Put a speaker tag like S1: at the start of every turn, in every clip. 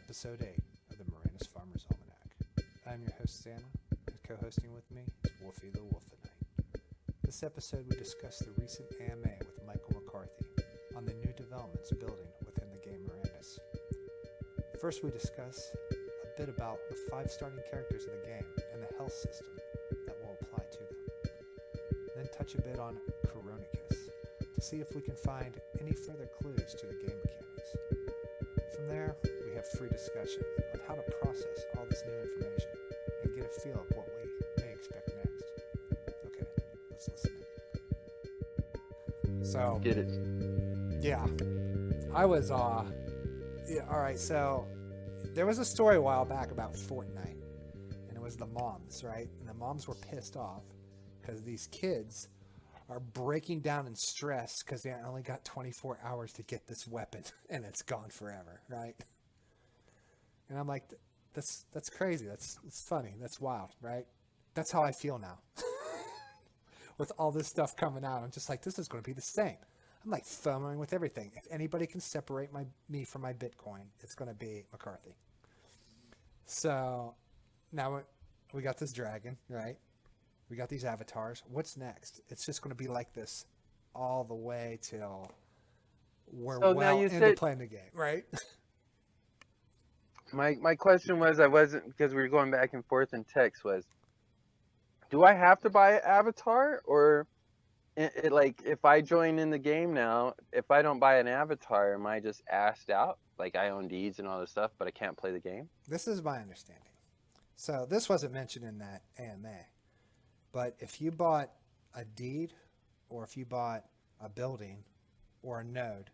S1: Episode 8 of the Mirandus Farmer's Almanac. I'm your host, Santa, and co-hosting with me is Wolfie the Wolfenite. This episode we discuss the recent AMA with Michael McCarthy on the new developments building within the game Mirandus. First we discuss a bit about the 5 starting characters of the game and the health system that will apply to them. Then touch a bit on Coronicus to see if we can find any further clues to the game mechanics. From there, we have free discussion on how to process all this new information and get a feel of what we may expect next. Okay, let's listen in. So,
S2: Get it.
S1: yeah, I was, alright, so there was a story a while back about Fortnite, and it was the moms, right? And the moms were pissed off because these kids are breaking down in stress because they only got 24 hours to get this weapon and it's gone forever, right? And I'm like, that's crazy. That's funny. That's wild, right? That's how I feel now. With all this stuff coming out, I'm just like, this is going to be the same. I'm like FOMOing with everything. If anybody can separate me from my Bitcoin, it's going to be McCarthy. So now we got this dragon, right? We got these avatars. What's next? It's just going to be like this all the way till we're into playing the game, right?
S2: My question was, I wasn't, because we were going back and forth in text, was, do I have to buy an avatar? Or like, if I join in the game now, if I don't buy an avatar, am I just asked out? Like, I own deeds and all this stuff, but I can't play the game?
S1: This is my understanding. So this wasn't mentioned in that AMA. But if you bought a deed, or if you bought a building or a node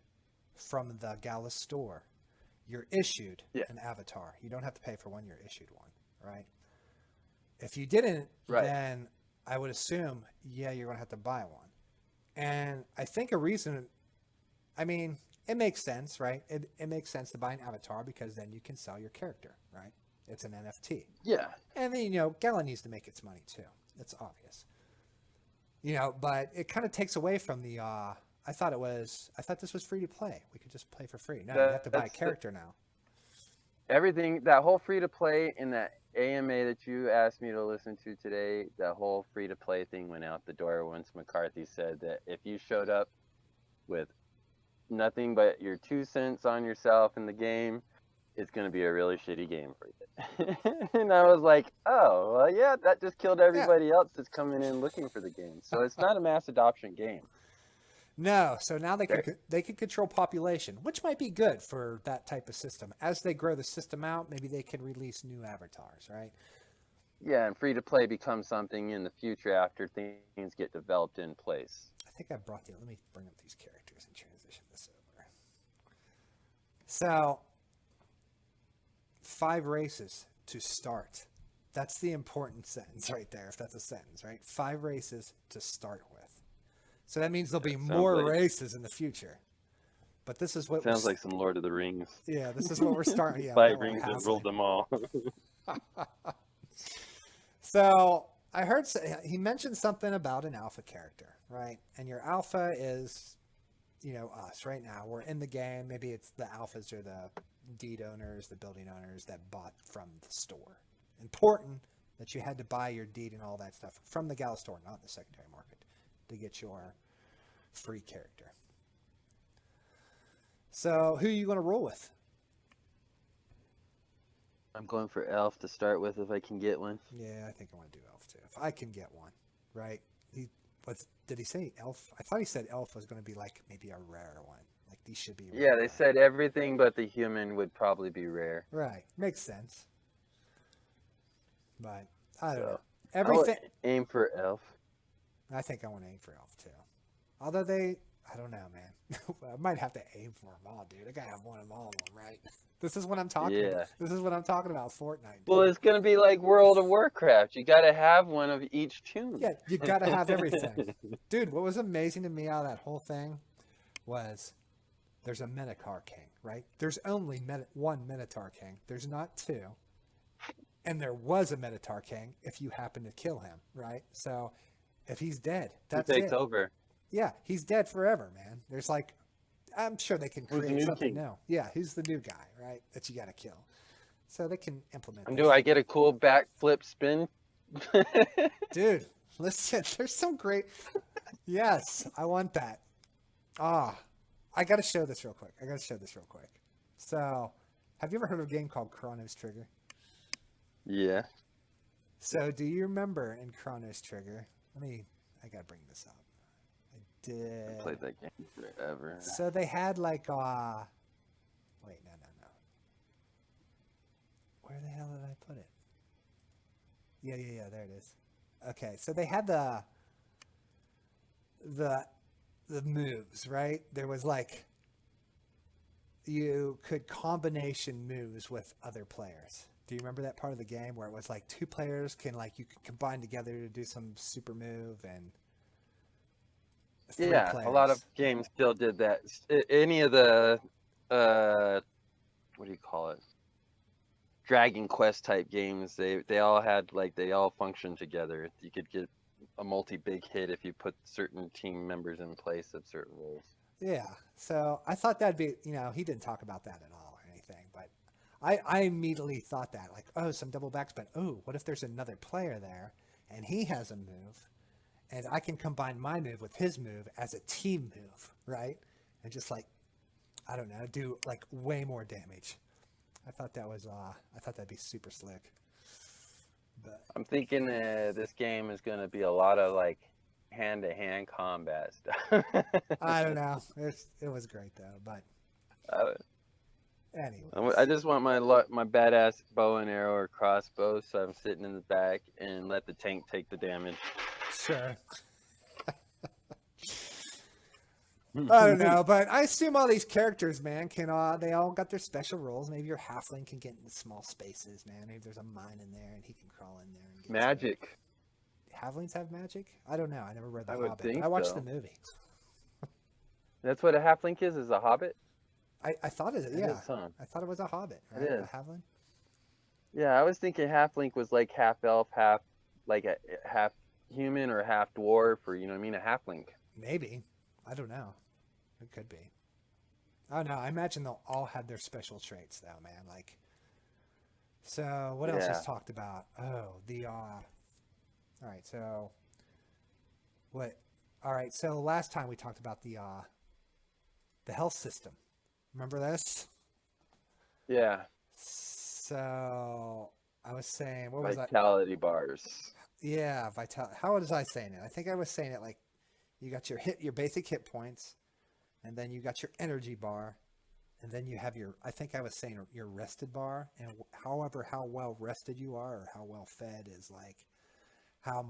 S1: from the Gala store, you're issued an avatar. You don't have to pay for one, you're issued one, right? If you didn't, then I would assume, you're going to have to buy one. And I think a reason, it makes sense, right? It makes sense to buy an avatar because then you can sell your character, right? It's an NFT.
S2: Yeah.
S1: And then, Gala needs to make its money too. It's obvious, but it kind of takes away from the, I thought this was free to play. We could just play for free. No, you have to buy a character now.
S2: Everything, that whole free to play in that AMA that you asked me to listen to today, that whole free to play thing went out the door once McCarthy said that if you showed up with nothing but your 2 cents on yourself in the game, it's going to be a really shitty game for you. And I was like, oh, well, yeah, that just killed everybody else that's coming in looking for the game. So it's not a mass adoption game.
S1: No, so now they can control population, which might be good for that type of system. As they grow the system out, maybe they can release new avatars, right?
S2: Yeah, and free-to-play becomes something in the future after things get developed in place.
S1: I think I brought let me bring up these characters and transition this over. So 5 races to start. That's the important sentence right there, if that's a sentence, right? 5 races to start with. So that means there'll be more races in the future. But this is what
S2: sounds like some Lord of the Rings.
S1: Yeah, this is what we're starting. Yeah,
S2: 5 rings that ruled them all.
S1: So I heard he mentioned something about an alpha character, right? And your alpha is, us right now. We're in the game. Maybe it's the alphas or the deed owners, the building owners that bought from the store. Important that you had to buy your deed and all that stuff from the Gala store, not the secondary market, to get your free character. So who are you going to roll with?
S2: I'm going for Elf to start with if I can get one.
S1: Yeah, I think I want to do Elf too. If I can get one, right? Did he say Elf? I thought he said Elf was going to be like maybe a rare one. Like these should be rare.
S2: Yeah, they said everything but the human would probably be rare.
S1: Right. Makes sense. But I don't know. Everything.
S2: Aim for Elf.
S1: I think I want to aim for Elf too. Although I don't know, man. I might have to aim for them all, dude. I gotta have one of all of them, right? This is what I'm talking about. This is what I'm talking about, Fortnite. Dude.
S2: Well, it's going to be like World of Warcraft. You got to have one of each tune.
S1: Yeah, you got to have everything. Dude, what was amazing to me out of that whole thing was there's a Minotaur King, right? There's only one Minotaur King. There's not 2. And there was a Minotaur King if you happen to kill him, right? So if he's dead, that's it.
S2: He takes over.
S1: Yeah, he's dead forever, man. There's like I'm sure they can create something new. Yeah, he's the new guy, right? That you got to kill. so they can implement
S2: And
S1: this.
S2: do I get a cool backflip spin?
S1: Dude, listen, there's some great. Yes, I want that. Ah, I got to show this real quick. So, have you ever heard of a game called Chronos Trigger?
S2: Yeah,
S1: So, do you remember in Chronos Trigger? I gotta bring this up. I
S2: I
S1: did.
S2: played that game forever.
S1: So they had like, wait, no. Where the hell did I put it? Yeah, there it is. Okay, so they had the moves, right? There was like, you could combination moves with other players. Do you remember that part of the game where it was like two players can like you could combine together to do some super move and three
S2: Yeah, a lot of
S1: players?
S2: games still did that. Any of the, what do you call it? Dragon Quest type games, they all had like they all functioned together. You could get a multi big hit if you put certain team members in place of certain roles.
S1: Yeah. So I thought that'd be, he didn't talk about that at all or anything, but I immediately thought that like, oh, some double backspin. Oh, what if there's another player there and he has a move and I can combine my move with his move as a team move, right? And just like, I don't know, do like way more damage. I thought that'd be super slick. But
S2: I'm thinking this game is going to be a lot of like hand-to-hand combat stuff.
S1: I don't know. It was great though. But
S2: Uh,
S1: anyways,
S2: I just want my badass bow and arrow or crossbow, so I'm sitting in the back and let the tank take the damage.
S1: sure. I don't know, but I assume all these characters, man, they all got their special roles. Maybe your halfling can get into small spaces, man. Maybe there's a mine in there and he can crawl in there and get
S2: Magic.
S1: Halflings have magic? I don't know. I never read The
S2: I would
S1: Hobbit,
S2: think
S1: but I watched
S2: so.
S1: the movie.
S2: That's what a halfling is a hobbit?
S1: I thought it,
S2: It
S1: yeah.
S2: is, huh?
S1: I thought it was a hobbit, right?
S2: It is.
S1: A halfling?
S2: Yeah, I was thinking halfling was like half elf, half like a half human or half dwarf, or you know what I mean, a halfling.
S1: Maybe. I don't know. It could be. I don't know. I imagine they'll all have their special traits, though, man. Like, so what else was
S2: Yeah.
S1: talked about? Oh, all right, so what? All right, so last time we talked about the health system. Remember this?
S2: Yeah.
S1: So I was saying, what was I?
S2: Vitality bars.
S1: Yeah, How was I saying it? I think I was saying it like you got your basic hit points, and then you got your energy bar, and then you have I think I was saying your rested bar, and however how well rested you are or how well fed is like how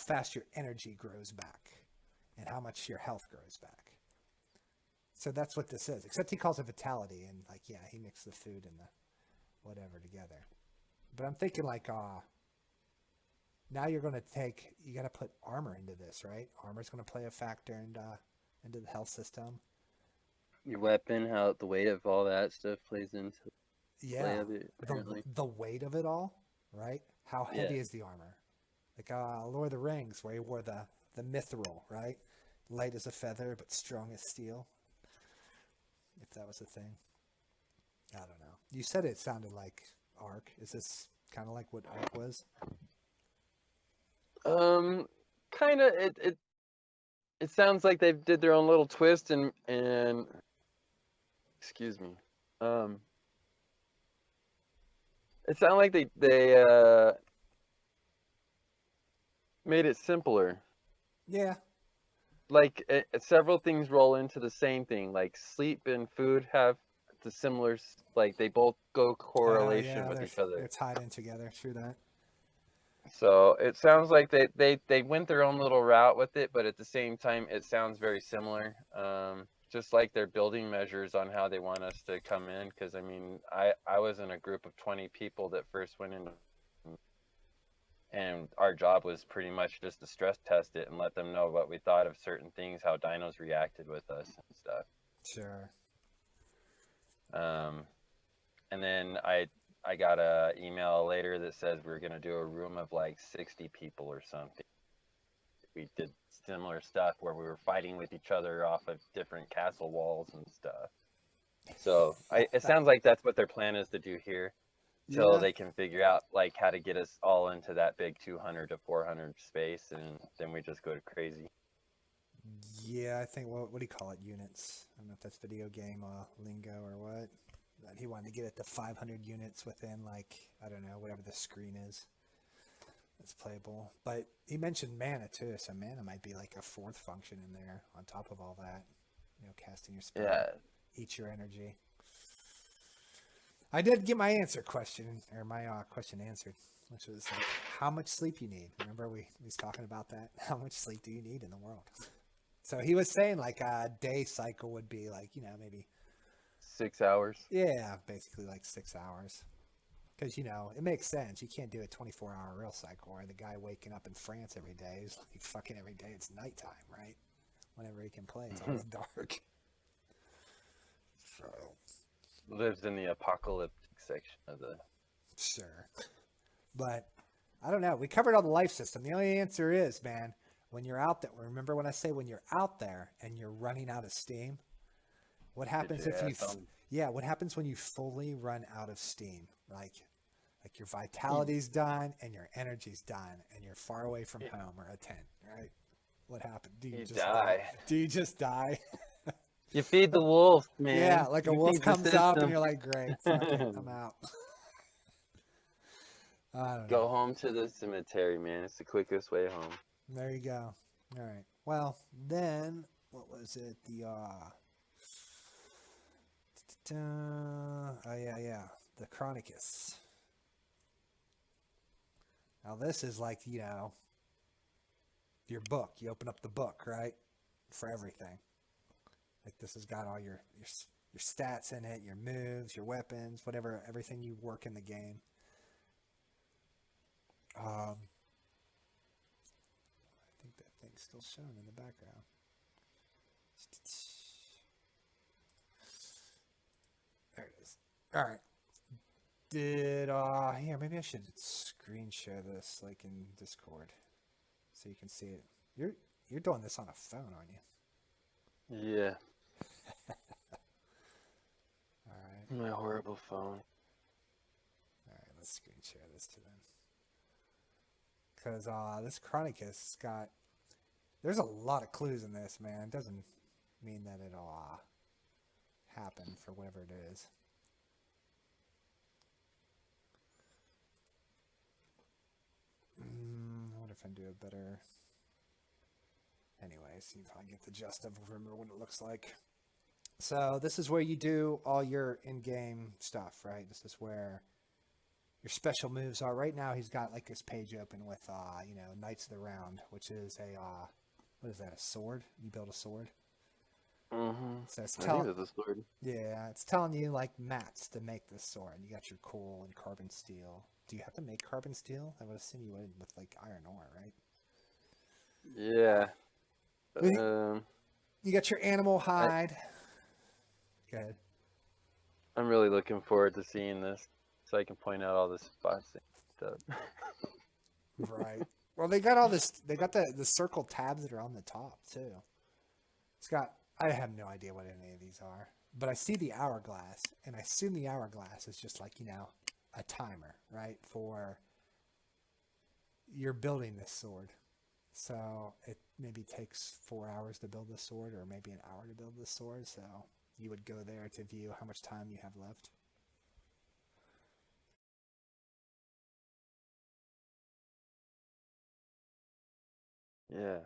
S1: fast your energy grows back, and how much your health grows back. So that's what this is. Except he calls it vitality, and like he mixed the food and the whatever together. But I'm thinking like now you got to put armor into this, right? Armor's going to play a factor into the health system.
S2: Your weapon, how the weight of all that stuff plays into play
S1: Yeah,
S2: of it, apparently.
S1: the weight of it all, right? How heavy is the armor? Like Lord of the Rings, where he wore the mithril, right? Light as a feather, but strong as steel. If that was a thing, I don't know. You said it sounded like Ark. Is this kind of like what Ark was?
S2: Kind of. It sounds like they did their own little twist and excuse me. It sounded like they made it simpler.
S1: Yeah.
S2: Like several things roll into the same thing. Like sleep and food have the similar, like they both go correlation with each other.
S1: They're tied in together. True that.
S2: So it sounds like they went their own little route with it, but at the same time, it sounds very similar. Just like their building measures on how they want us to come in. Because I mean, I was in a group of 20 people that first went in, and our job was pretty much just to stress test it and let them know what we thought of certain things, how dinos reacted with us and stuff.
S1: Sure.
S2: And then I got a email later that says we're gonna do a room of like 60 people or something. We did similar stuff where we were fighting with each other off of different castle walls and stuff. So it sounds like that's what their plan is to do here. till
S1: Yeah.
S2: they can figure out like how to get us all into that big 200 to 400 space, and then we just go to crazy.
S1: Yeah, I think what do you call it? Units. I don't know if that's video game lingo or what. But he wanted to get it to 500 units within like I don't know whatever the screen is. That's playable. But he mentioned mana too, so mana might be like a fourth function in there on top of all that. You know, casting your spell,
S2: Yeah.
S1: eat your energy. I did get my answer question or my question answered, which was like, how much sleep you need. Remember we was talking about that. How much sleep do you need in the world? So he was saying like a day cycle would be like, you know, maybe
S2: 6 hours.
S1: yeah, basically like 6 hours. Because, you know, it makes sense. You can't do a 24-hour real cycle where the guy waking up in France every day is like fucking every day it's nighttime, right? Whenever he can play, it's always dark. So,
S2: Lives in the apocalyptic section of the.
S1: sure. But I don't know. We covered all the life system. The only answer is, man, when you're out there, remember when I say when you're out there and you're running out of steam? What happens if you, what happens when you fully run out of steam? Like your vitality's done and your energy's done and you're far away from home or a tent, right? What happened? Do you just
S2: die?
S1: Do you just die?
S2: You feed the wolf, man.
S1: Yeah, like a
S2: You
S1: wolf
S2: feed the
S1: comes up and
S2: system.
S1: you're like, great, fuck it, I'm out. I don't
S2: Go
S1: know.
S2: home to the cemetery, man. It's the quickest way home.
S1: There you go. All right. Well, then what was it? The oh yeah, the Chronicus. Now this is like, you know, your book. You open up the book, right? For everything. Like this has got all your stats in it, your moves, your weapons, whatever, everything you work in the game. I think that thing's still showing in the background. There it is. All right. Did here, maybe I should screen share this like in Discord so you can see it. You're doing this on a phone, aren't you?
S2: Yeah.
S1: All right.
S2: My horrible phone.
S1: All right, let's screen share this to them. Because this Chronicus got... There's a lot of clues in this, man. It doesn't mean that it'll happen for whatever it is. I wonder if I can do a better... Anyways, you probably get the gist of remember what it looks like. So this is where you do all your in-game stuff, right? This is where your special moves are. Right now he's got like this page open with, you know, Knights of the Round, which is a, what is that, a sword? You build a sword?
S2: Mm-hmm.
S1: So it's
S2: I think it's a sword.
S1: yeah, it's telling you like mats to make this sword. You got your coal and carbon steel. Do you have to make carbon steel? I would assume you would with like iron ore, right?
S2: Yeah.
S1: You got your animal hide. Go ahead.
S2: I'm really looking forward to seeing this so I can point out all the spots.
S1: Right. Well, they got all this. They got the circle tabs that are on the top too. It's got. I have no idea what any of these are, but I see the hourglass, and I assume the hourglass is just like, you know, a timer, right? For you're building this sword, so it maybe takes 4 hours to build this sword, or maybe an hour to build this sword. So you would go there to view how much time you have left.
S2: Yeah.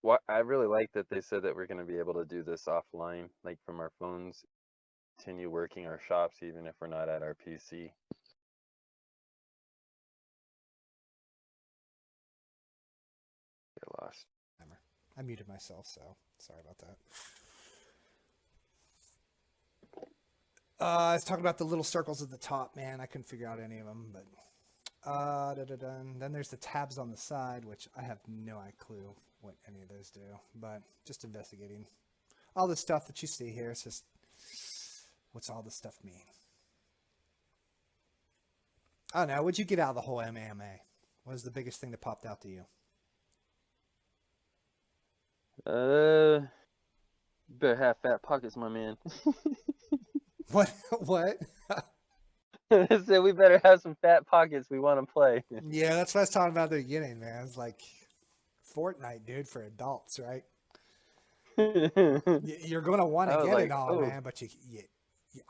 S2: What I really like that they said that we're going to be able to do this offline, like from our phones, continue working our shops even if we're not at our PC. Get lost.
S1: I muted myself, so sorry about that. I was talking about the little circles at the top, man. I couldn't figure out any of them, but then there's the tabs on the side, which I have no clue what any of those do, but just investigating. All the stuff that you see here is just, what's all this stuff mean? I don't know. What'd you get out of the whole MMA? What was the biggest thing that popped out to you?
S2: Better have fat pockets, my man.
S1: What? What?
S2: So we better have some fat pockets. We want to play.
S1: Yeah, that's what I was talking about at the beginning, man. It's like Fortnite, dude, for adults, right?
S2: I
S1: You're going to want to
S2: was
S1: get it
S2: like,
S1: all,
S2: oh,
S1: man, but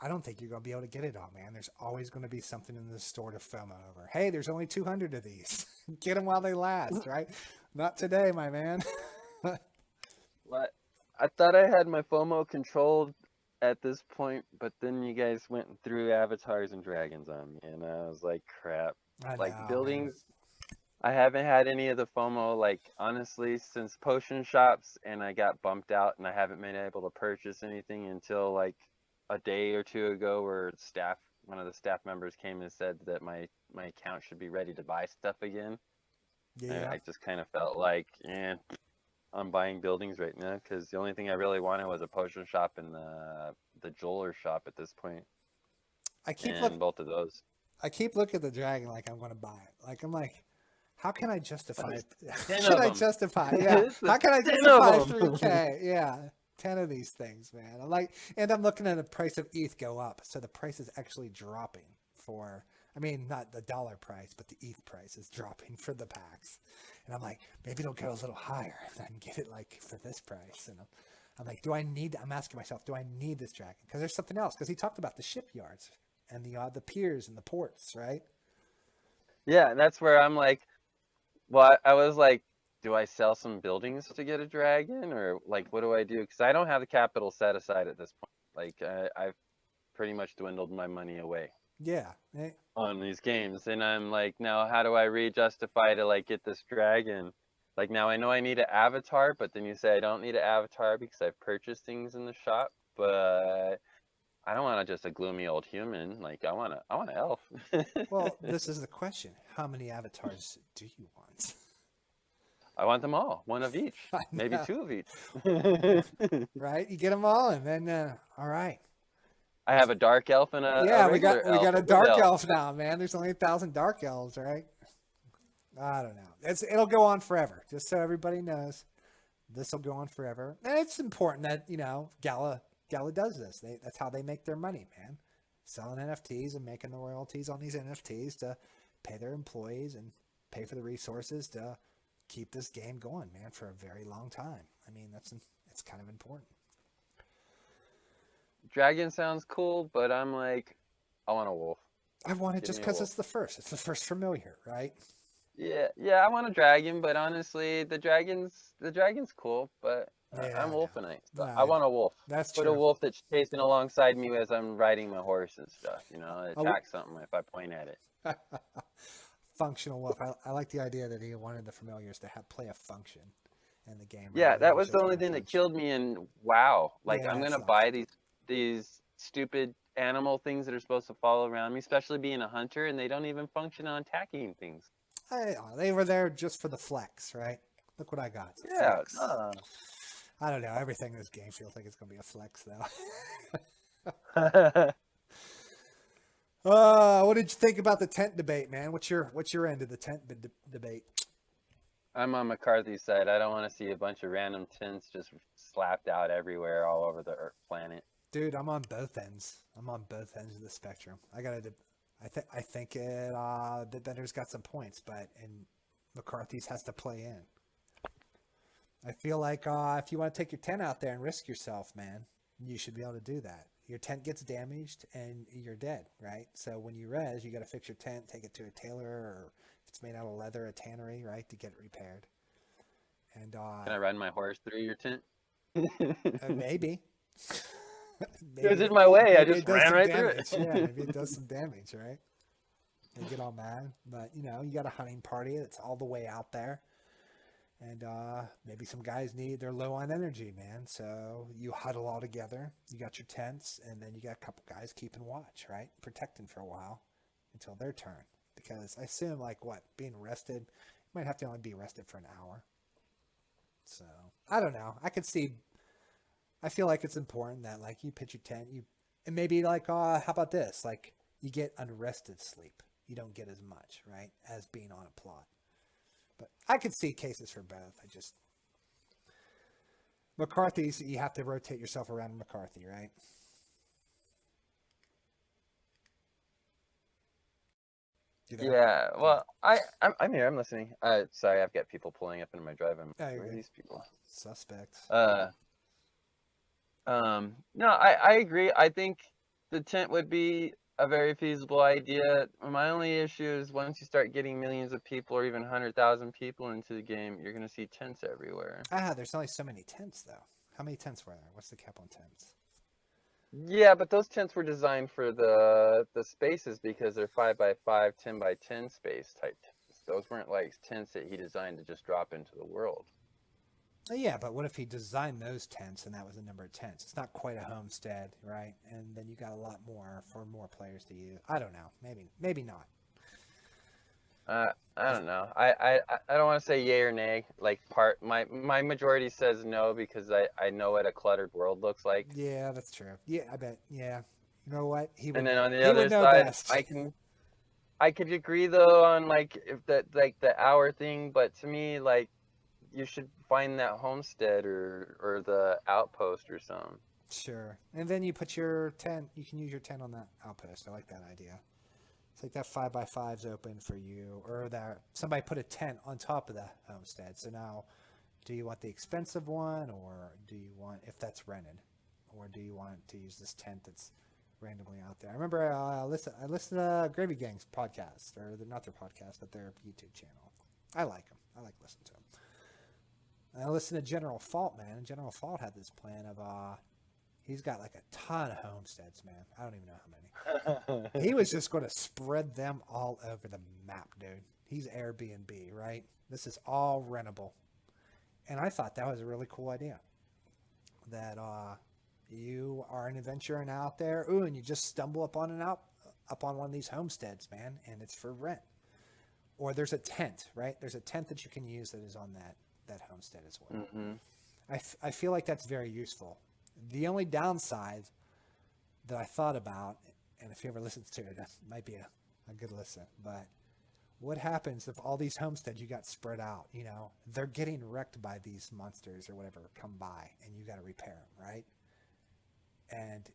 S1: I don't think you're going to be able to get it all, man. There's always going to be something in the store to FOMO over. Hey, there's only 200 of these. Get them while they last, right? Not today, my man.
S2: what? I thought I had my FOMO controlled at this point, but then you guys went through avatars and dragons on me, and I was like, crap.
S1: I
S2: Like
S1: know, man.
S2: buildings, I haven't had any of the FOMO, like honestly, since potion shops, and I got bumped out, and I haven't been able to purchase anything until like a day or two ago, where one of the staff members came and said that my account should be ready to buy stuff again, and
S1: Yeah.
S2: I just kind of felt like, I'm buying buildings right now because the only thing I really wanted was a potion shop and the jeweler shop at this point,
S1: I keep look
S2: and both of those.
S1: I keep looking at the dragon like I'm going to buy it. Like I'm like, how can I justify
S2: There's
S1: it? How
S2: 10
S1: can
S2: of
S1: I
S2: them.
S1: justify? Yeah.
S2: It's
S1: How can I
S2: 10
S1: justify
S2: of them.
S1: 3K? Yeah. 10 of these things, man. I'm like, and I'm looking at the price of ETH go up. So the price is actually dropping for, I mean, not the dollar price, but the ETH price is dropping for the packs. And I'm like, maybe it'll go a little higher and I can get it like for this price. And I'm like, I'm asking myself, do I need this dragon? Because there's something else. Because he talked about the shipyards and the piers and the ports, right?
S2: Yeah, that's where I'm like, well, I was like, do I sell some buildings to get a dragon, or like, what do I do? Because I don't have the capital set aside at this point. Like, I've pretty much dwindled my money away
S1: Yeah.
S2: on these games, and I'm like, now how do I re-justify to like get this dragon? Like now I know I need an avatar, but then you say I don't need an avatar because I've purchased things in the shop, but I don't want just a gloomy old human. Like I want an elf.
S1: Well, this is the question. How many avatars do you want?
S2: I want them all, one of each,
S1: I
S2: maybe
S1: know,
S2: two of each.
S1: right? You get them all, and then all right.
S2: I have a dark elf and a
S1: Yeah, we
S2: regular
S1: got we
S2: elf,
S1: got
S2: a
S1: a
S2: wood
S1: dark
S2: elf.
S1: elf now, man. There's only 1,000 dark elves, right? I don't know. It'll go on forever. Just so everybody knows, this will go on forever. And it's important that Gala does this. That's how they make their money, man. Selling NFTs and making the royalties on these NFTs to pay their employees and pay for the resources to keep this game going, man, for a very long time. I mean, it's kind of important.
S2: Dragon sounds cool, but I'm like, I want a wolf.
S1: I want it
S2: Give
S1: just
S2: me a
S1: because
S2: wolf.
S1: it's the first. It's the first familiar, right?
S2: Yeah, yeah, I want a dragon, but honestly, the dragon's cool, but
S1: Yeah,
S2: I'm
S1: I know.
S2: wolfenite, so I
S1: No,
S2: want a wolf.
S1: that's
S2: Put a
S1: true.
S2: wolf that's chasing alongside me as I'm riding my horse and stuff. It
S1: A
S2: attacks something if I point at it.
S1: functional wolf. I like the idea that he wanted the familiars to play a function in the game rather
S2: Yeah,
S1: than
S2: that was the
S1: just
S2: only
S1: being a
S2: thing that
S1: punch.
S2: killed me in WoW. Like I'm
S1: Yeah, it
S2: gonna
S1: sucks.
S2: buy these stupid animal things that are supposed to follow around me, especially being a hunter, and they don't even function on attacking things.
S1: They were there just for the flex, right? Look what I got. It's a
S2: Yeah,
S1: flex. I don't know. Everything in this game feels like it's going to be a flex, though. What did you think about the tent debate, man? What's your end of the tent debate?
S2: I'm on McCarthy's side. I don't want to see a bunch of random tents just slapped out everywhere all over the Earth planet.
S1: Dude, I'm on both ends. I'm on both ends of the spectrum. I think the Bender's got some points, but and McCarthy's has to play in. I feel like if you want to take your tent out there and risk yourself, man, you should be able to do that. Your tent gets damaged and you're dead, right? So when you res, you got to fix your tent, take it to a tailor, or if it's made out of leather, a tannery, right, to get it repaired. And
S2: Can I ride my horse through your tent?
S1: maybe,
S2: It was
S1: maybe,
S2: in my way. I
S1: maybe
S2: just
S1: it does
S2: ran
S1: some
S2: right through
S1: damage. Yeah,
S2: it.
S1: maybe it does some damage, right? They get all mad, but you got a hunting party that's all the way out there. And maybe some guys they're low on energy, man. So you huddle all together. You got your tents, and then you got a couple guys keeping watch, right? Protecting for a while until their turn. Because I assume, being rested, you might have to only be rested for an hour. So I don't know. I feel like it's important that, you pitch your tent, and maybe, how about this? You get unrested sleep. You don't get as much, right, as being on a plot. But I could see cases for both. McCarthy's, you have to rotate yourself around McCarthy, right? You there?
S2: Yeah.
S1: Yeah.
S2: Well, I'm here. I'm listening. Sorry, I've got people pulling up into my drive. I'm
S1: Oh,
S2: like,
S1: you're
S2: where are
S1: good.
S2: these people?
S1: Suspect.
S2: Uh, no, I agree. I think the tent would be a very feasible idea. My only issue is once you start getting millions of people or even 100,000 people into the game, you're gonna see tents everywhere.
S1: There's only so many tents though. How many tents were there? What's the cap on tents?
S2: Yeah, but those tents were designed for the spaces because they're 5x5, 10x10 space type tents. Those weren't like tents that he designed to just drop into the world.
S1: Yeah, but what if he designed those tents and that was the number of tents? It's not quite a homestead, right? And then you got a lot more for more players to use. I don't know. Maybe not.
S2: I don't know. I don't want to say yay or nay. Like my majority says no because I know what a cluttered world looks like.
S1: Yeah, that's true. Yeah, I bet. Yeah. You know what? He
S2: And
S1: would
S2: then
S1: know.
S2: on the
S1: He would
S2: other
S1: know
S2: side,
S1: best.
S2: I could agree though on like if that like the hour thing, but to me like you should find that homestead or the outpost or something.
S1: Sure. And then you put your tent. You can use your tent on that outpost. I like that idea. It's like that 5x5's open for you, or that somebody put a tent on top of the homestead. So now, do you want the expensive one, or do you want if that's rented, or do you want to use this tent that's randomly out there? I remember I listened to Gravy Gang's podcast, or they're not their podcast, but their YouTube channel. I like them. I like listening to them. And I listened to General Fault, man. And General Fault had this plan of he's got like a ton of homesteads, man. I don't even know how many. He was just going to spread them all over the map, dude. He's Airbnb, right? This is all rentable. And I thought that was a really cool idea. That you are an adventurer and out there, ooh, and you just stumble upon one of these homesteads, man, and it's for rent. Or there's a tent, right? There's a tent that you can use that is on that homestead as well.
S2: Mm-hmm.
S1: I feel like that's very useful. The only downside that I thought about, and if you ever listen to it, that might be a good listen, but what happens if all these homesteads you got spread out, they're getting wrecked by these monsters or whatever come by and you got to repair them, right? And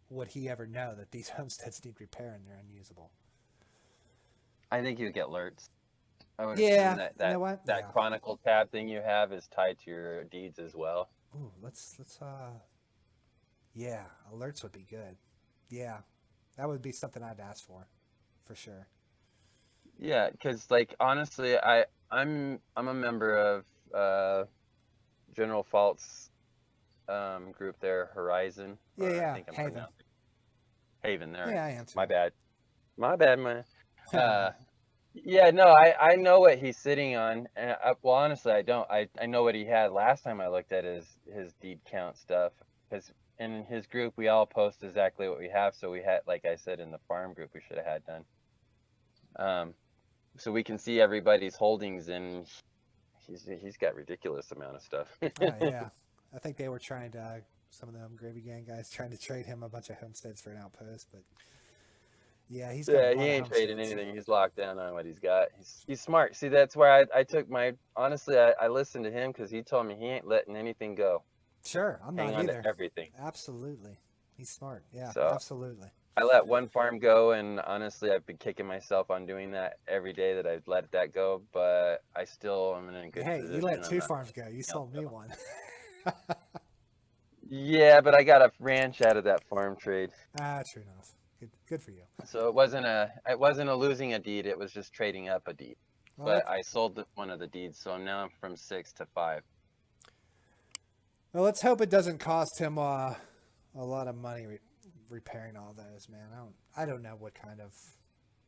S1: would he ever know that these homesteads need repair and they're unusable?
S2: I think you get alerts. I would
S1: Yeah,
S2: assume that
S1: you know
S2: that
S1: what?
S2: that
S1: Yeah.
S2: Chronicle tab thing you have is tied to your deeds as well.
S1: Ooh, let's yeah, alerts would be good. Yeah. That would be something I'd ask for sure.
S2: Yeah, because like honestly, I'm a member of General Fault's group there, Horizon,
S1: Yeah,
S2: or I
S1: yeah,
S2: think I'm
S1: Haven.
S2: pronouncing Haven there.
S1: Yeah, I am
S2: My
S1: too.
S2: bad. My bad, man. Uh, yeah, no, I know what he's sitting on, and well, honestly, I don't. I know what he had last time I looked at his deed count stuff, because in his group we all post exactly what we have. So we had, like I said, in the farm group we should have had done. So we can see everybody's holdings, and he's got ridiculous amount of stuff.
S1: Yeah. I think they were trying to, some of them Gravy Gang guys trying to trade him a bunch of homesteads for an outpost, but yeah, he's got a
S2: Yeah, he
S1: lot of
S2: ain't trading
S1: homesteads.
S2: anything. He's locked down on what he's got. He's smart. See, that's where I took my honestly. I listened to him because he told me he ain't letting anything go.
S1: Sure, I'm
S2: Hang
S1: not
S2: on to
S1: either.
S2: everything.
S1: Absolutely. He's smart. Yeah,
S2: So
S1: absolutely.
S2: I let one farm go, and honestly, I've been kicking myself on doing that every day that I've let that go. But I still am in a good
S1: Hey, you let
S2: position. I'm
S1: two
S2: not
S1: farms go.
S2: letting
S1: You
S2: anything else
S1: sold me
S2: go.
S1: one.
S2: Yeah, but I got a ranch out of that farm trade.
S1: True enough. Good for you.
S2: So it wasn't a losing a deed. It was just trading up a deed.
S1: Well,
S2: But I sold one of the deeds, so now I'm from 6 to 5.
S1: let's hope it doesn't cost him a lot of money repairing all those, man. I don't know what kind of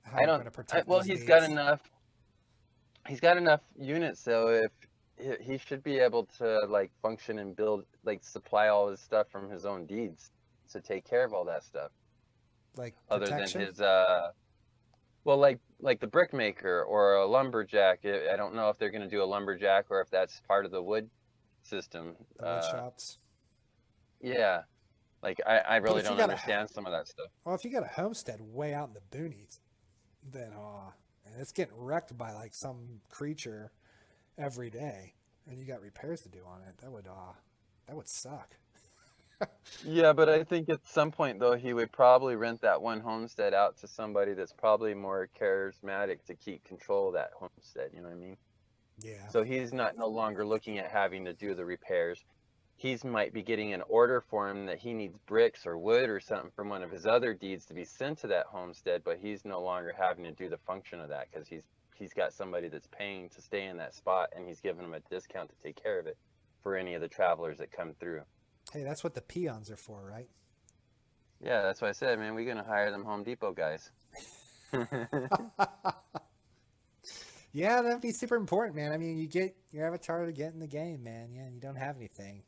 S1: how
S2: I
S1: you're
S2: don't.
S1: going to protect
S2: Well,
S1: these
S2: he's got
S1: deeds.
S2: enough. He's got enough units, so if he should be able to like function and build, like supply all his stuff from his own deeds to take care of all that stuff.
S1: Like
S2: Other than
S1: protection.
S2: his well, like the brickmaker or a lumberjack. I don't know if they're going to do a lumberjack or if that's part of the wood system.
S1: The wood shops.
S2: Yeah, like I
S1: But
S2: really
S1: if you
S2: don't
S1: got
S2: understand some of that stuff.
S1: if you got a homestead way out in the boonies, then and it's getting wrecked by like some creature every day, and you got repairs to do on it, that would suck.
S2: Yeah, but I think at some point though he would probably rent that one homestead out to somebody that's probably more charismatic to keep control of that homestead, you know what I mean?
S1: Yeah.
S2: So he's not no longer looking at having to do the repairs. He's might be getting an order for him that he needs bricks or wood or something from one of his other deeds to be sent to that homestead, but he's no longer having to do the function of that because he's got somebody that's paying to stay in that spot and he's giving them a discount to take care of it for any of the travelers that come through.
S1: Hey, that's what the peons are for, right?
S2: Yeah, that's why I said, man, we're gonna hire them Home Depot guys.
S1: Yeah, that'd be super important, man. I mean, you get your avatar to get in the game, man. Yeah, and you don't have anything.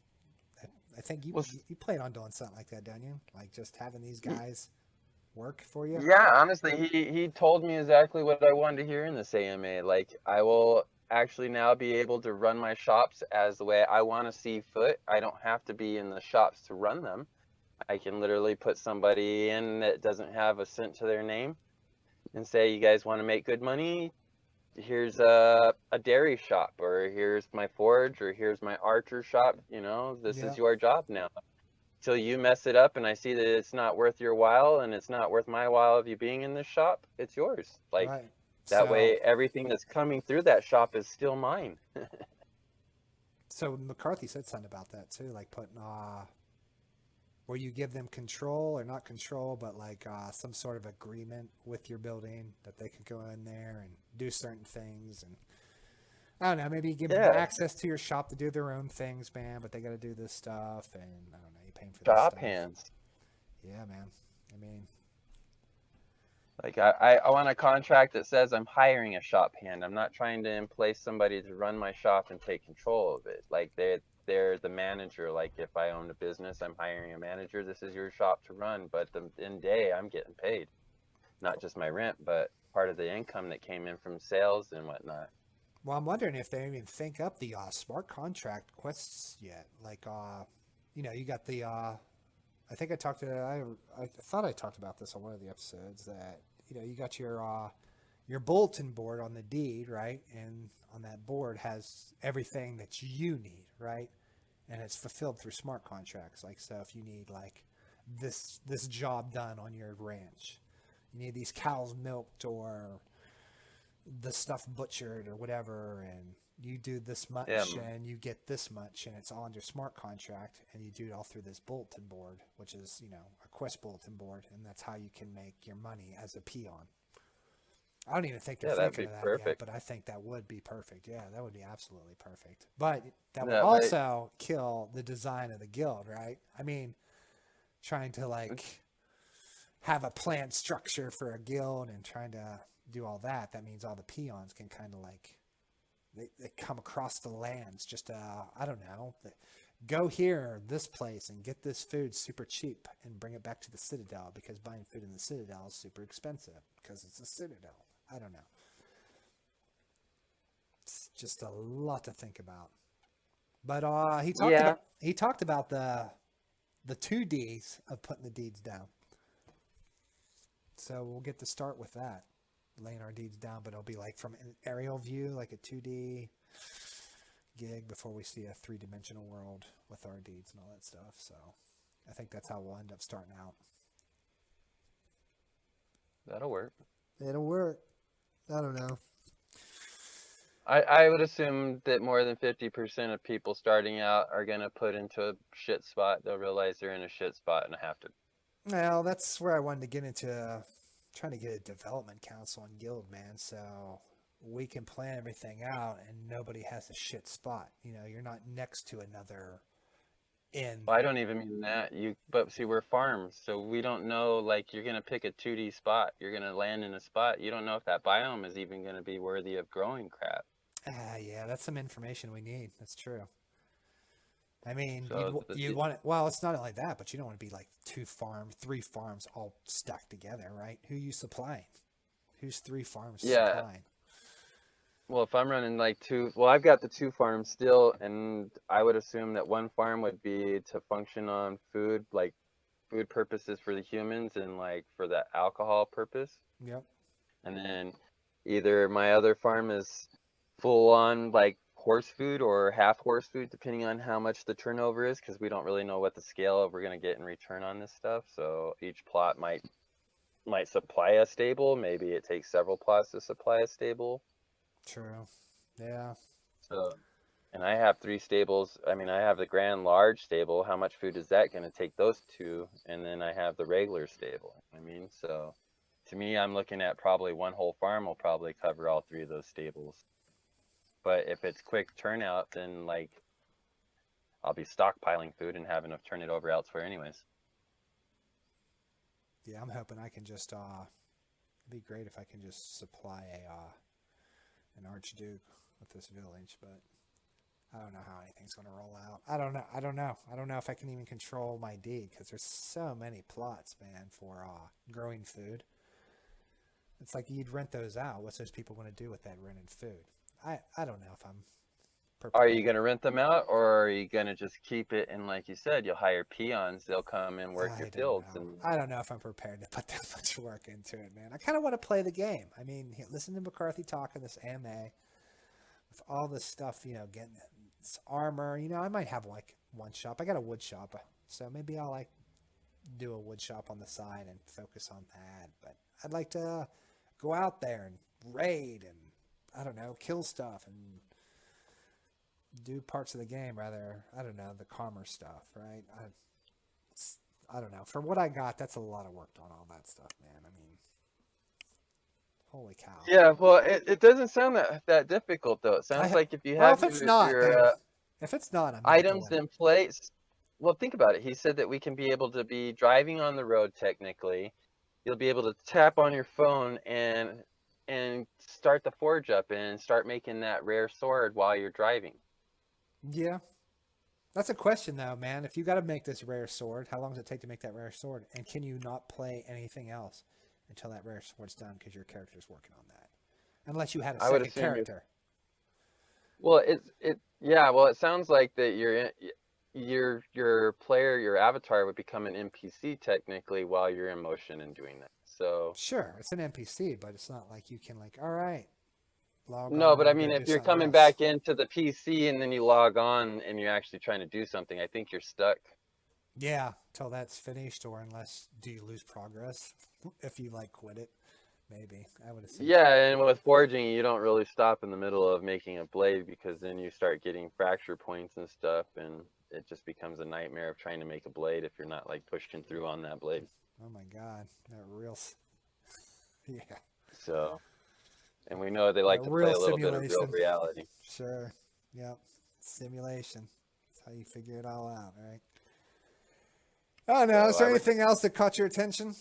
S1: I think you
S2: Well,
S1: you plan on doing something like that, don't you? Like just having these guys work for you.
S2: yeah, honestly, he told me exactly what I wanted to hear in this AMA. Like, I will actually now be able to run my shops as the way I want to see foot. I don't have to be in the shops to run them. I can literally put somebody in that doesn't have a cent to their name and say, you guys want to make good money? Here's a dairy shop, or here's my forge, or here's my archer shop. You know, this
S1: Yeah.
S2: is your job now. Till you mess it up and I see that it's not worth your while and it's not worth my while of you being in this shop, it's yours. Like,
S1: Right.
S2: that
S1: So
S2: way, everything that's coming through that shop is still mine.
S1: so McCarthy said something about that too, like putting where you give them control or not control, but like some sort of agreement with your building that they could go in there and do certain things. And I don't know, maybe you give them
S2: Yeah,
S1: access to your shop to do their own things, man, but they got to do this stuff. And I don't know, you're paying for this
S2: shop
S1: stuff.
S2: hands.
S1: Yeah, man. I mean,
S2: Like, I want a contract that says I'm hiring a shop hand. I'm not trying to place somebody to run my shop and take control of it. Like, they're the manager. Like, if I own a business, I'm hiring a manager. This is your shop to run, but the end day, I'm getting paid. Not just my rent, but part of the income that came in from sales and whatnot.
S1: well, I'm wondering if they even think up the smart contract quests yet. Like, you got the I think I talked to I thought I talked about this on one of the episodes that you got your bulletin board on the deed, right? And on that board has everything that you need, right? And it's fulfilled through smart contracts. Like so if you need like this job done on your ranch, you need these cows milked or the stuff butchered or whatever, and you do this
S2: Yeah,
S1: much and you get this much, and it's all on your smart contract, and you do it all through this bulletin board, which is a quest bulletin board, and that's how you can make your money as a peon. I don't even think they're
S2: yeah, that'd
S1: thinking
S2: be
S1: of that yet,
S2: perfect.
S1: but I think that would be perfect. Yeah, that would be absolutely perfect. But that would
S2: Yeah, but
S1: also kill the design of the guild, right? I mean, trying to like have a planned structure for a guild and trying to do all that, that means all the peons can kind of like they come across the lands just I don't know, go here this place and get this food super cheap and bring it back to the citadel because buying food in the citadel is super expensive because it's a citadel. I don't know, it's just a lot to think about. But
S2: yeah,
S1: he talked about the 2Ds of putting the deeds down, so we'll get to start with that, laying our deeds down, but it'll be like from an aerial view, like a 2D gig before we see a 3-dimensional world with our deeds and all that stuff. So I think that's how we'll end up starting out.
S2: that'll work.
S1: It'll work. I don't know.
S2: I would assume that more than 50% of people starting out are gonna put into a shit spot. They'll realize they're in a shit spot and have to.
S1: Well, that's where I wanted to get into trying to get a development council and guild, man. So we can plan everything out and nobody has a shit spot. You're not next to another inn.
S2: Well, I don't even mean that. But see, we're farms, so we don't know. Like, you're gonna pick a 2D spot. You're gonna land in a spot. You don't know if that biome is even gonna be worthy of growing crap.
S1: Yeah, that's some information we need. That's true. I mean,
S2: So,
S1: you'd want it. Well, it's not only that, but you don't want to be like 2 farms, 3 farms all stuck together, right? Who you supplying? Who's 3 farms
S2: yeah.
S1: supplying?
S2: Well, if I'm running like well, I've got the 2 farms still, and I would assume that one farm would be to function on food, like food purposes for the humans and like for the alcohol purpose.
S1: Yep.
S2: And then either my other farm is full on like horse food or half horse food, depending on how much the turnover is, because we don't really know what the scale we're going to get in return on this stuff. So each plot might supply a stable. Maybe it takes several plots to supply a stable.
S1: True. Yeah.
S2: So, and I have 3 stables. I mean, I have the grand large stable. How much food is that going to take those 2? And then I have the regular stable. I mean, so to me, I'm looking at probably one whole farm will probably cover all 3 of those stables. But if it's quick turnout, then like I'll be stockpiling food and have enough turn it over elsewhere anyways.
S1: Yeah, I'm hoping I can just it'd be great if I can just supply an archduke with this village, but I don't know how anything's going to roll out. I don't know if I can even control my D, because there's so many plots, man, for growing food. It's like you'd rent those out. What's those people going to do with that rented food? I don't know if I'm prepared.
S2: Are you going to rent them out, or are you going to just keep it and, like you said, you'll hire peons, they'll come and work your fields? And
S1: I don't know if I'm prepared to put that much work into it, man. I kind of want to play the game. I mean, listen to McCarthy talking this AMA with all this stuff, you know, getting this armor. You know, I might have like one shop. I got a wood shop, so maybe I'll like do a wood shop on the side and focus on that. But I'd like to go out there and raid and, I don't know, kill stuff and do parts of the game rather, I don't know, the commerce stuff, right? I don't know. For what I got, that's a lot of work on all that stuff, man. I mean, holy cow.
S2: yeah, well, it doesn't sound that difficult though. It sounds like if you have
S1: if it's not,
S2: your
S1: if it's not, I'm
S2: items in place. Well, think about it. He said that we can be able to be driving on the road technically. You'll be able to tap on your phone and start the forge up and start making that rare sword while you're driving.
S1: Yeah. That's a question though, man. If you got to make this rare sword, how long does it take to make that rare sword? And can you not play anything else until that rare sword's done because your character's working on that? Unless you had a second character.
S2: Well, it sounds like that your player, your avatar would become an NPC technically while you're in motion and doing that. So
S1: sure, it's an NPC, but it's not like you can like, all right,
S2: no, but I mean, if you're coming back into the PC and then you log on and you're actually trying to do something, I think you're stuck.
S1: Yeah, till that's finished, or unless do you lose progress if you like quit it? Maybe I would assume.
S2: Yeah, and with forging, you don't really stop in the middle of making a blade because then you start getting fracture points and stuff, and it just becomes a nightmare of trying to make a blade if you're not like pushing through on that blade.
S1: Oh my god, that real. Yeah.
S2: So. And we know they like to play a little bit of real reality.
S1: Sure. Yep. Simulation. That's how you figure it all out, right? Oh, no. Is there anything else that caught your attention?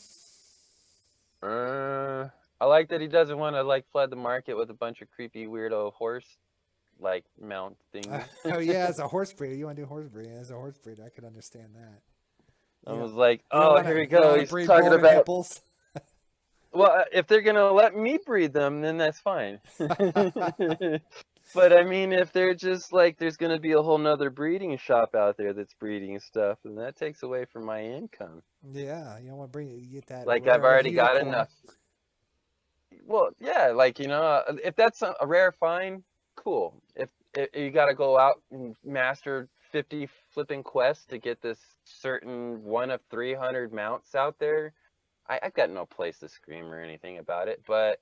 S2: I like that he doesn't want to like flood the market with a bunch of creepy weirdo horse like mount things.
S1: Oh yeah, as a horse breeder, you want to do horse breeding as a horse breeder. I could understand that.
S2: I was like, oh, here we go. He's talking about
S1: nipples.
S2: Well, if they're going to let me breed them, then that's fine. But I mean, if they're just like, there's going to be a whole nother breeding shop out there that's breeding stuff, and that takes away from my income.
S1: Yeah, you don't want to breed, you get that.
S2: Like, I've already got enough. Well, yeah, like, you know, if that's a rare find, cool. If you got to go out and master 50 flipping quests to get this certain one of 300 mounts out there, I've got no place to scream or anything about it. But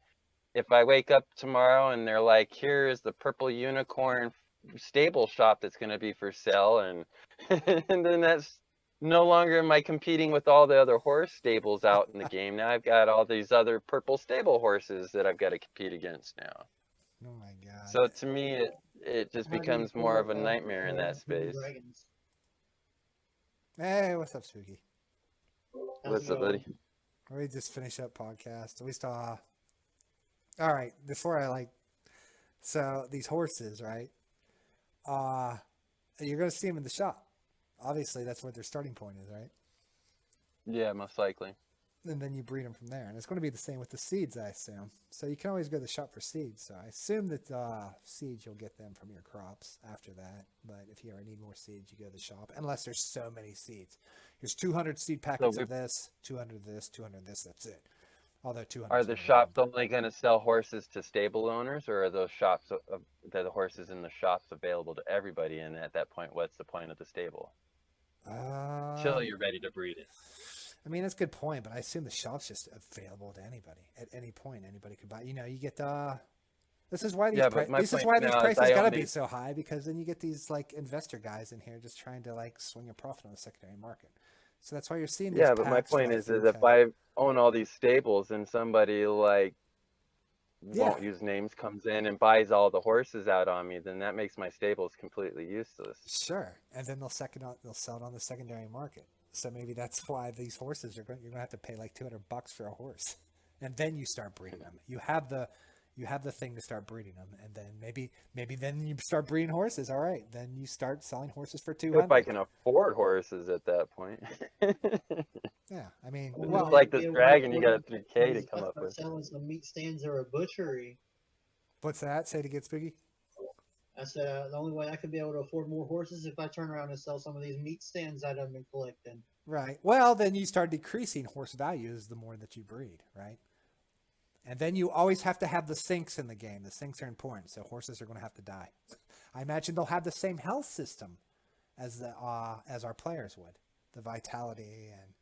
S2: if I wake up tomorrow and they're like, here is the purple unicorn stable shop that's going to be for sale, and and then that's no longer am I competing with all the other horse stables out in the game. Now I've got all these other purple stable horses that I've got to compete against now.
S1: Oh my god.
S2: So to me, it just becomes more of a nightmare in that space.
S1: Hey, what's up, Spooky?
S2: What's up, buddy?
S1: We just finished up podcast. We saw. All right, before so these horses, right? You're gonna see them in the shop. Obviously, that's what their starting point is, right?
S2: Yeah, most likely.
S1: And then you breed them from there, and it's going to be the same with the seeds, I assume. So you can always go to the shop for seeds. So I assume that seeds you'll get them from your crops after that. But if you ever need more seeds, you go to the shop. Unless there's so many seeds. Here's 200 seed packets of this, 200 of this, 200 of this. That's it. Although 200.
S2: Are the shops only going to sell horses to stable owners, or are those shops the horses in the shops available to everybody, and at that point, what's the point of the stable? Till you're ready to breed it.
S1: I mean, that's a good point, but I assume the shop's just available to anybody at any point. Anybody could buy. You know, you get this is why these this is why these prices gotta be so high, because then you get these like investor guys in here just trying to like swing a profit on the secondary market. So that's why you're seeing these.
S2: Yeah, but my point is if I own all these stables and somebody like won't use names comes in and buys all the horses out on me, then that makes my stables completely useless.
S1: Sure, and then they'll sell it on the secondary market. So maybe that's why these horses you're gonna have to pay like $200 for a horse, and then you start breeding them. You have the thing to start breeding them, and then maybe then you start breeding horses. All right, then you start selling horses for $200.
S2: If I can afford horses at that point.
S1: Yeah, I mean,
S2: well, like this dragon, you got a $3K to come up with.
S3: Selling some meat stands or a butchery.
S1: What's that? Say it again, Spooky.
S3: I said the only way I could be able to afford more horses if I turn around and sell some of these meat stands that I've been collecting.
S1: Right. Well, then you start decreasing horse values the more that you breed, right? And then you always have to have the sinks in the game. The sinks are important, so horses are going to have to die. I imagine they'll have the same health system as our players would. The vitality and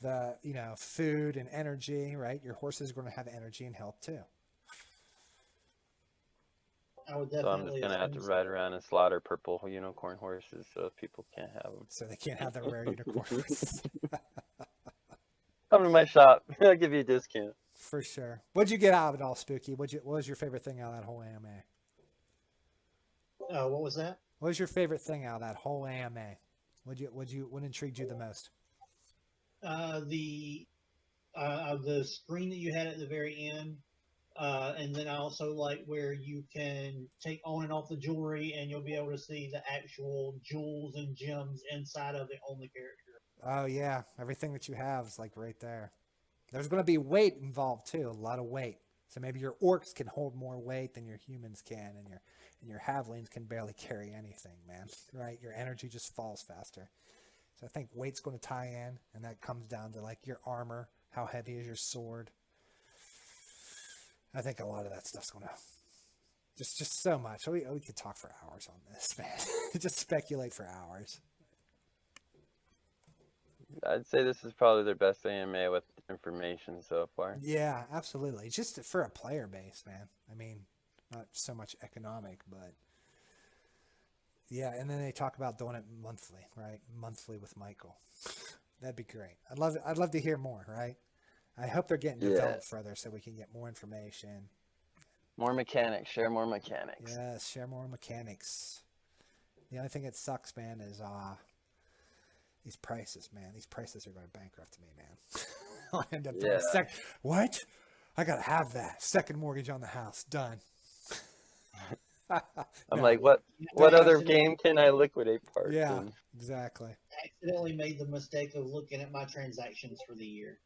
S1: the food and energy, right? Your horses are going to have energy and health too.
S3: I would definitely.
S2: So I'm just going to have to ride around and slaughter purple unicorn horses so people can't have them.
S1: So they can't have the rare unicorn horses.
S2: Come to my shop. I'll give you a discount.
S1: For sure. What'd you get out of it all, Spooky? What was your favorite thing out of that whole AMA?
S3: What was that?
S1: What was your favorite thing out of that whole AMA? What intrigued you the most?
S3: The screen that you had at the very end, and then I also like where you can take on and off the jewelry, and you'll be able to see the actual jewels and gems inside of it on the character.
S1: Oh yeah, everything that you have is like right there. There's going to be weight involved too, a lot of weight. So maybe your orcs can hold more weight than your humans can, and your halflings can barely carry anything, man. Right? Your energy just falls faster. So I think weight's going to tie in, and that comes down to like your armor, how heavy is your sword. I think a lot of that stuff's going to just so much. We could talk for hours on this, man. Just speculate for hours.
S2: I'd say this is probably their best AMA with information so far.
S1: Yeah, absolutely. Just for a player base, man. I mean, not so much economic, but yeah. And then they talk about doing it monthly, right? Monthly with Michael. That'd be great. I'd love to hear more, right? I hope they're getting developed further so we can get more information.
S2: More mechanics. Share more mechanics.
S1: Yes, share more mechanics. The only thing that sucks, man, is these prices, man. These prices are going to bankrupt me, man. I'll end up doing what? I got to have that. Second mortgage on the house. Done.
S2: I'm like, what other game can I liquidate parts in?
S1: Exactly.
S3: I accidentally made the mistake of looking at my transactions for the year.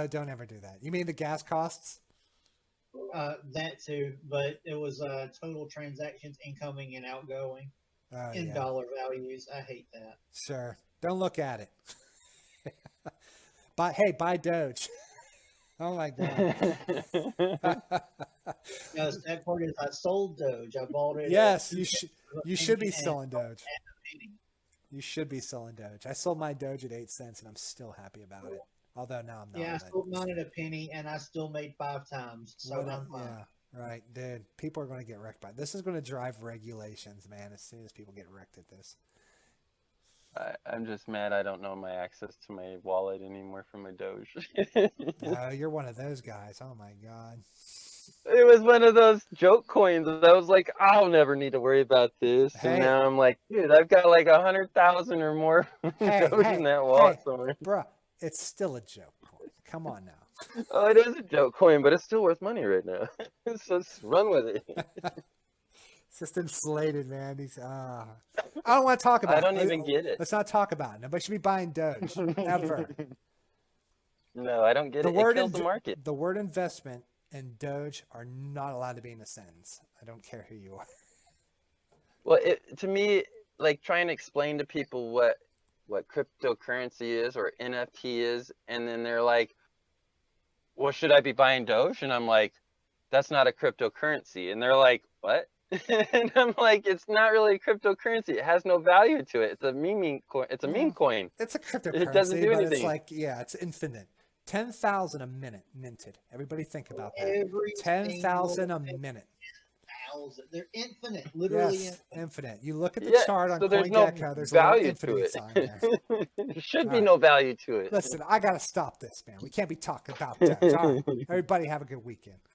S1: Don't ever do that. You mean the gas costs?
S3: That too, but it was total transactions incoming and outgoing in dollar values. I hate that.
S1: Sure. Don't look at it. Buy Doge. Oh my God.
S3: No, the sad part is I sold Doge. I bought it.
S1: Yes, you should be selling Doge. You should be selling Doge. I sold my Doge at 8 cents and I'm still happy about it. Although now I'm not.
S3: Yeah, I sold mine at a penny and I still made 5 times. So I'm fine.
S1: Yeah, right, dude. People are going to get wrecked by it. This is going to drive regulations, man, as soon as people get wrecked at this.
S2: I'm just mad I don't know my access to my wallet anymore from my Doge.
S1: Oh, you're one of those guys. Oh my God.
S2: It was one of those joke coins. I was like, I'll never need to worry about this.
S1: Hey.
S2: And now I'm like, dude, I've got like 100,000 or more Doge in that wallet somewhere.
S1: Bruh, it's still a joke coin. Come on now.
S2: Oh, it is a joke coin, but it's still worth money right now. So let's run with it.
S1: It's just inflated, man. I don't want to talk about it.
S2: I don't even get it.
S1: Let's not talk about it. Nobody should be buying Doge, ever.
S2: No, I don't get it. It kills the market.
S1: The word investment and Doge are not allowed to be in a sentence. I don't care who you are.
S2: Well, to me, like trying to explain to people what cryptocurrency is or NFT is, and then they're like, well, should I be buying Doge? And I'm like, that's not a cryptocurrency. And they're like, what? And I'm like, it's not really a cryptocurrency. It has no value to it. It's a meme coin. It's a meme coin.
S1: It's a
S2: It doesn't
S1: cryptocurrency,
S2: do
S1: but it's
S2: anything.
S1: like, yeah, it's infinite. 10,000 a minute minted. Everybody think about that.
S3: Every
S1: 10,000 a
S3: single
S1: minute.
S3: thousand. They're infinite, literally
S1: Yes, infinite. You look at the
S2: Yeah,
S1: chart on
S2: so there's no
S1: CoinGecko, there's a little
S2: value to
S1: infinity
S2: it.
S1: sign there.
S2: There should
S1: All
S2: be
S1: right.
S2: no value to it.
S1: Listen, I got to stop this, man. We can't be talking about that. All right. Everybody have a good weekend.